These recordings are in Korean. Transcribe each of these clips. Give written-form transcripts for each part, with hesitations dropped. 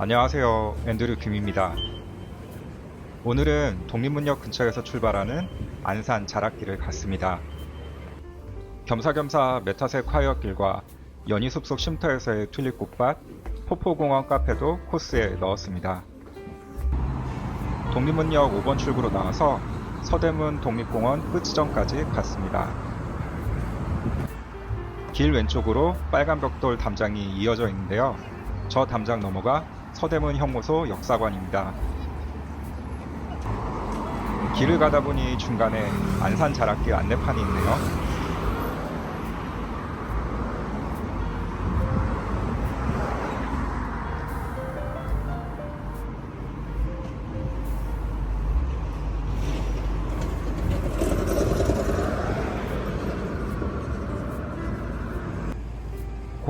안녕하세요. 앤드류 김입니다. 오늘은 독립문역 근처에서 출발하는 안산 자락길을 갔습니다. 겸사겸사 메타색 화이어길과 연희숲속 쉼터에서의 튤립꽃밭, 포포공원 카페도 코스에 넣었습니다. 독립문역 5번 출구로 나와서 서대문 독립공원 끝 지점까지 갔습니다. 길 왼쪽으로 빨간 벽돌 담장이 이어져 있는데요. 저 담장 너머가 서대문 형무소 역사관입니다. 길을 가다 보니 중간에 안산 자락길 안내판이 있네요.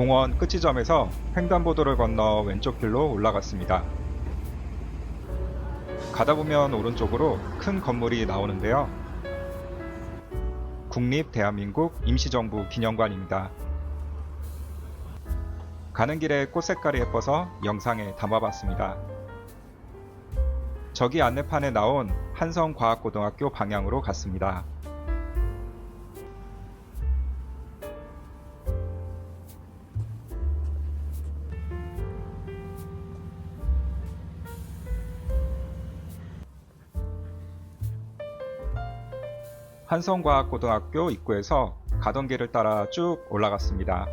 공원 끝 지점에서 횡단보도를 건너 왼쪽 길로 올라갔습니다. 가다 보면 오른쪽으로 큰 건물이 나오는데요. 국립대한민국 임시정부 기념관입니다. 가는 길에 꽃 색깔이 예뻐서 영상에 담아봤습니다. 저기 안내판에 나온 한성과학고등학교 방향으로 갔습니다. 한성과학고등학교 입구에서 가던 길을 따라 쭉 올라갔습니다.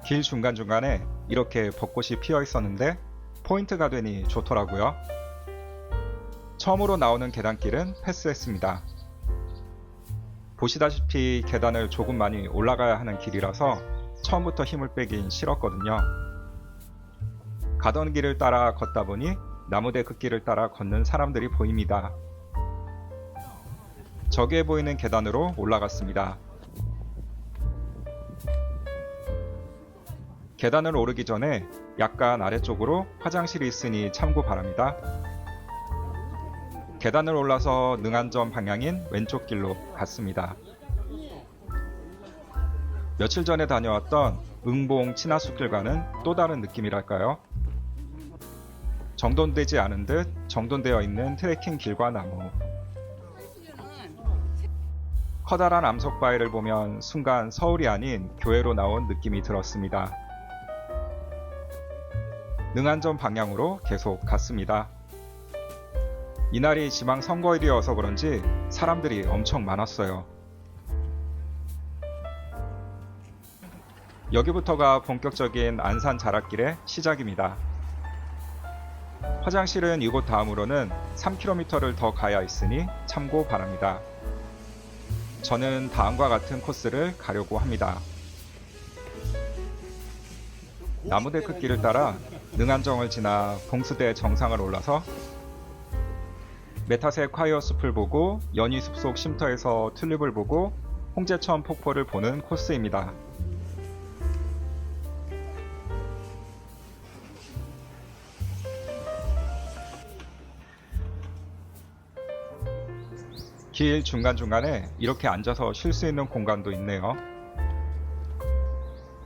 길 중간중간에 이렇게 벚꽃이 피어 있었는데 포인트가 되니 좋더라고요. 처음으로 나오는 계단길은 패스했습니다. 보시다시피 계단을 조금 많이 올라가야 하는 길이라서 처음부터 힘을 빼긴 싫었거든요. 가던 길을 따라 걷다 보니 나무대 끝길을 따라 걷는 사람들이 보입니다. 저기에 보이는 계단으로 올라갔습니다. 계단을 오르기 전에 약간 아래쪽으로 화장실이 있으니 참고 바랍니다. 계단을 올라서 능안점 방향인 왼쪽 길로 갔습니다. 며칠 전에 다녀왔던 응봉 친화숲길과는 또 다른 느낌이랄까요? 정돈되지 않은 듯 정돈되어 있는 트레킹 길과 나무, 커다란 암석바위를 보면 순간 서울이 아닌 교외로 나온 느낌이 들었습니다. 능안점 방향으로 계속 갔습니다. 이날이 지방선거일이어서 그런지 사람들이 엄청 많았어요. 여기부터가 본격적인 안산 자락길의 시작입니다. 화장실은 이곳 다음으로는 3km를 더 가야 있으니 참고 바랍니다. 저는 다음과 같은 코스를 가려고 합니다. 나무대 끝길을 따라 능안정을 지나 봉수대 정상을 올라서 메타색 화이어 숲을 보고 연희숲속 쉼터에서 튤립을 보고 홍제천 폭포를 보는 코스입니다. 길 중간중간에 이렇게 앉아서 쉴 수 있는 공간도 있네요.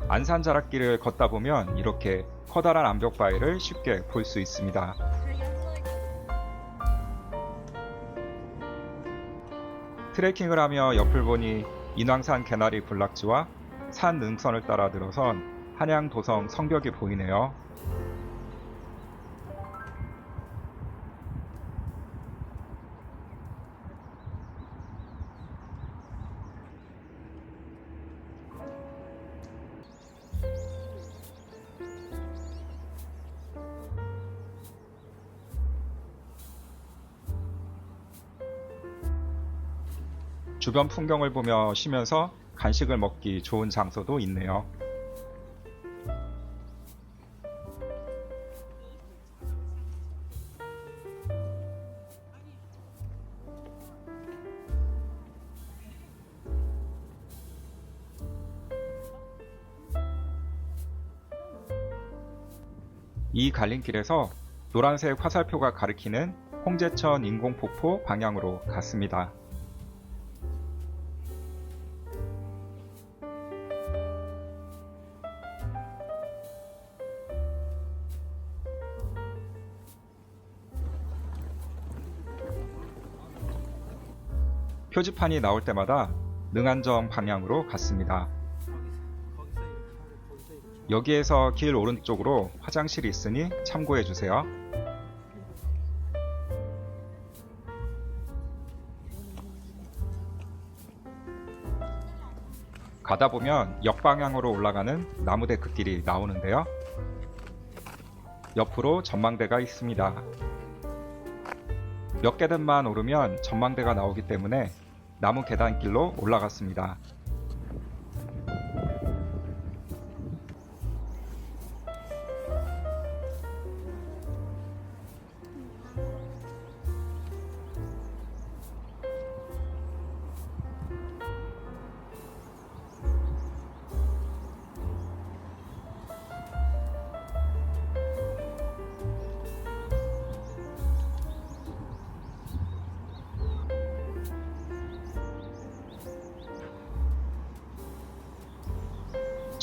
안산 자락길을 걷다 보면 이렇게 커다란 암벽바위를 쉽게 볼 수 있습니다. 트레킹을 하며 옆을 보니 인왕산 개나리 군락지와 산 능선을 따라 들어선 한양 도성 성벽이 보이네요. 주변 풍경을 보며 쉬면서 간식을 먹기 좋은 장소도 있네요. 이 갈림길에서 노란색 화살표가 가리키는 홍제천 인공폭포 방향으로 갔습니다. 표지판이 나올 때마다 능안정 방향으로 갔습니다. 여기에서 길 오른쪽으로 화장실이 있으니 참고해 주세요. 가다 보면 역방향으로 올라가는 나무 데크길이 나오는데요. 옆으로 전망대가 있습니다. 몇 계단만 오르면 전망대가 나오기 때문에 나무 계단길로 올라갔습니다.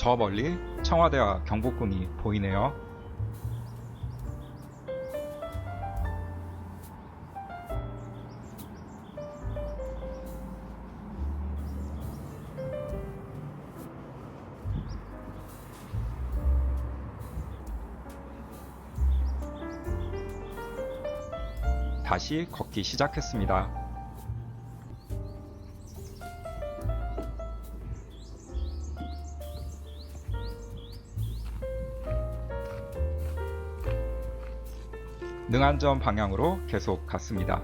저 멀리 청와대와 경복궁이 보이네요. 다시 걷기 시작했습니다. 능안전 방향으로 계속 갔습니다.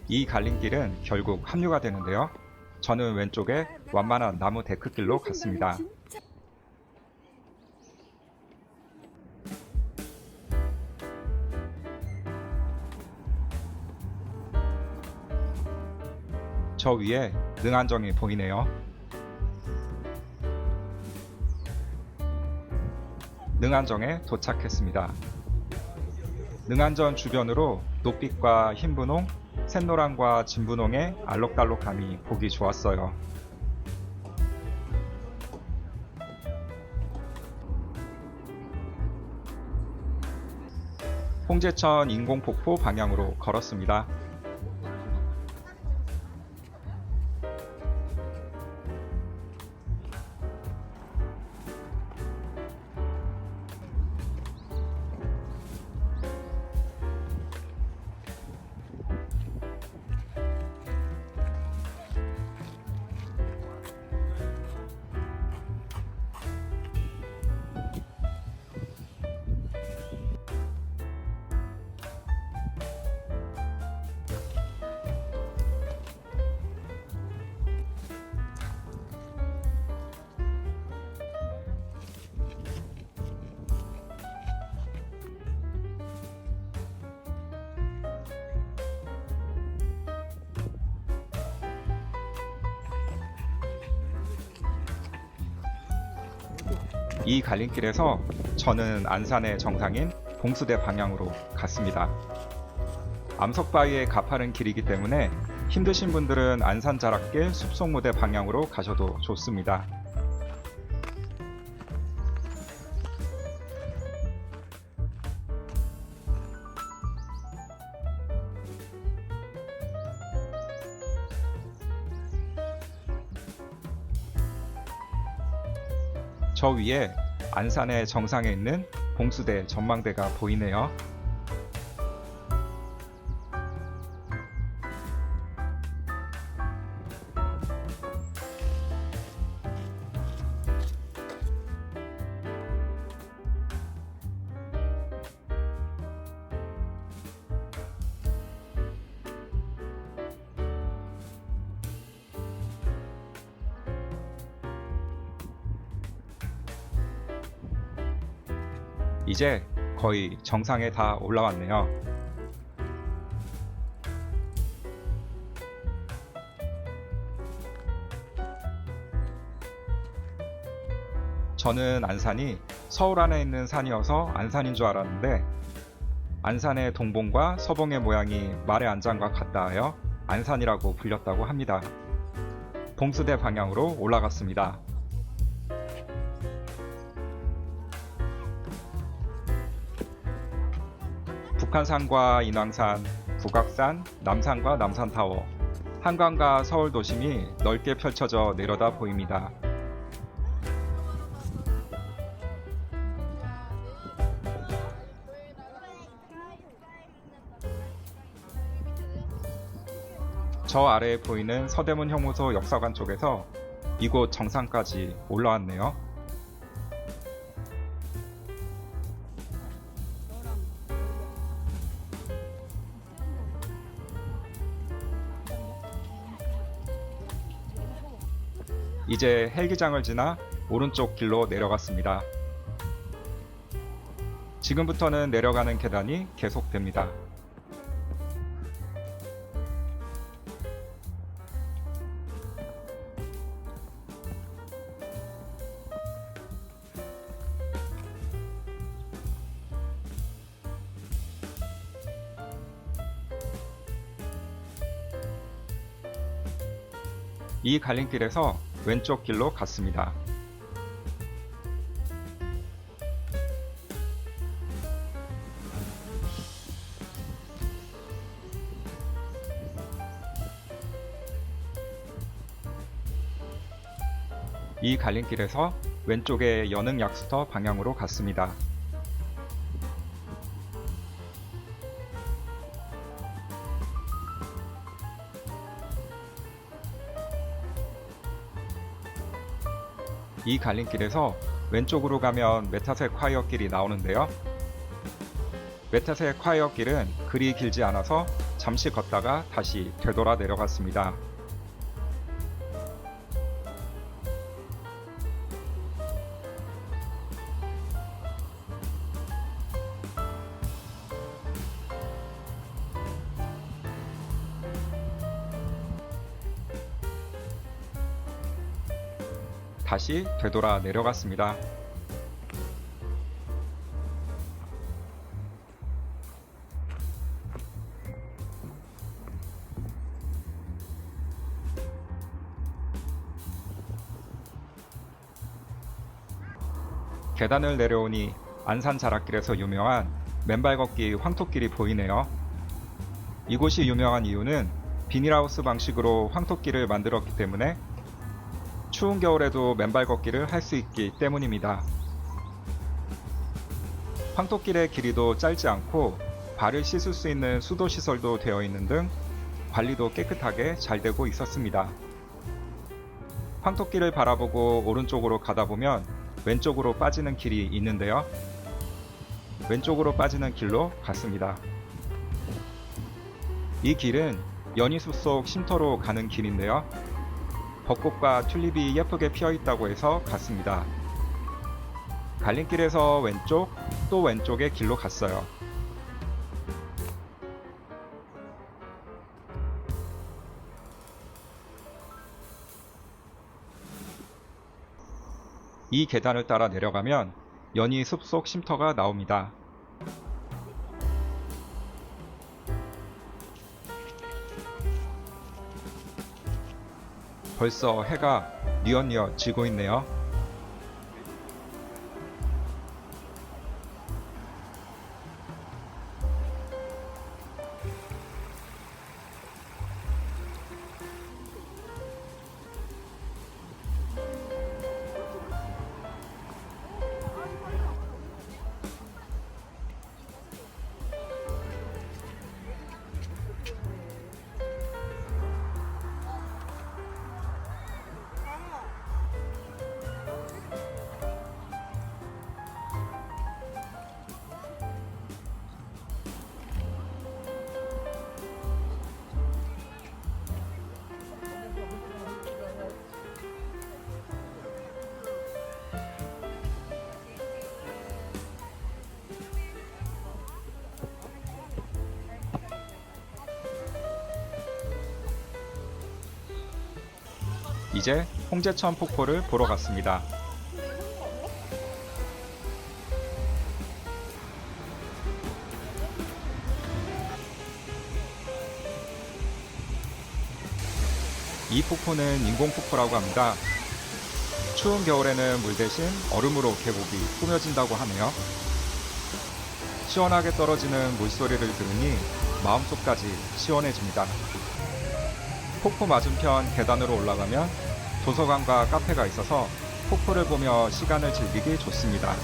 이 갈림길은 결국 합류가 되는데요. 저는 왼쪽에 완만한 나무 데크길로 갔습니다. 저 위에 능안정이 보이네요. 능안정에 도착했습니다. 능안전 주변으로 노빛과 흰분홍, 샛노랑과 진분홍의 알록달록함이 보기 좋았어요. 홍제천 인공폭포 방향으로 걸었습니다. 이 갈림길에서 저는 안산의 정상인 봉수대 방향으로 갔습니다. 암석바위의 가파른 길이기 때문에 힘드신 분들은 안산 자락길 숲속무대 방향으로 가셔도 좋습니다. 저 위에 안산의 정상에 있는 봉수대 전망대가 보이네요. 이제 거의 정상에 다 올라왔네요. 저는 안산이 서울 안에 있는 산이어서 안산인 줄 알았는데 안산의 동봉과 서봉의 모양이 말의 안장과 같다 하여 안산이라고 불렸다고 합니다. 봉수대 방향으로 올라갔습니다. 북한산과 인왕산, 북악산, 남산과 남산타워, 한강과 서울 도심이 넓게 펼쳐져 내려다 보입니다. 저 아래에 보이는 서대문 형무소 역사관 쪽에서 이곳 정상까지 올라왔네요. 이제 헬기장을 지나 오른쪽 길로 내려갔습니다. 지금부터는 내려가는 계단이 계속됩니다. 이 갈림길에서 왼쪽 길로 갔습니다. 이 갈림길에서 왼쪽의 연흥약수터 방향으로 갔습니다. 이 갈림길에서 왼쪽으로 가면 메타색 콰이어 길이 나오는데요. 메타색 콰이어 길은 그리 길지 않아서 잠시 걷다가 다시 되돌아 내려갔습니다. 다시 되돌아 내려갔습니다. 계단을 내려오니 안산 자락길에서 유명한 맨발 걷기 황토길이 보이네요. 이곳이 유명한 이유는 비닐하우스 방식으로 황토길을 만들었기 때문에 추운 겨울에도 맨발 걷기를 할 수 있기 때문입니다. 황토길의 길이도 짧지 않고 발을 씻을 수 있는 수도 시설도 되어 있는 등 관리도 깨끗하게 잘 되고 있었습니다. 황토길을 바라보고 오른쪽으로 가다 보면 왼쪽으로 빠지는 길이 있는데요. 왼쪽으로 빠지는 길로 갔습니다. 이 길은 연희숲 속 쉼터로 가는 길인데요. 벚꽃과 튤립이 예쁘게 피어 있다고 해서 갔습니다. 갈림길에서 왼쪽, 또 왼쪽의 길로 갔어요. 이 계단을 따라 내려가면 연희 숲속 쉼터가 나옵니다. 벌써 해가 뉘엿뉘엿 지고 있네요. 이제 홍제천 폭포를 보러 갔습니다. 이 폭포는 인공폭포라고 합니다. 추운 겨울에는 물 대신 얼음으로 계곡이 꾸며진다고 하네요. 시원하게 떨어지는 물소리를 들으니 마음속까지 시원해집니다. 폭포 맞은편 계단으로 올라가면 도서관과 카페가 있어서 폭포를 보며 시간을 즐기기 좋습니다.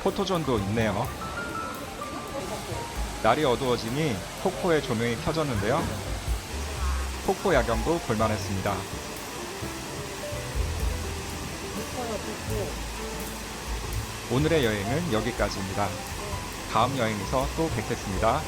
포토존도 있네요. 날이 어두워지니 폭포의 조명이 켜졌는데요. 폭포 야경도 볼만했습니다. 오늘의 여행은 여기까지입니다. 다음 여행에서 또 뵙겠습니다.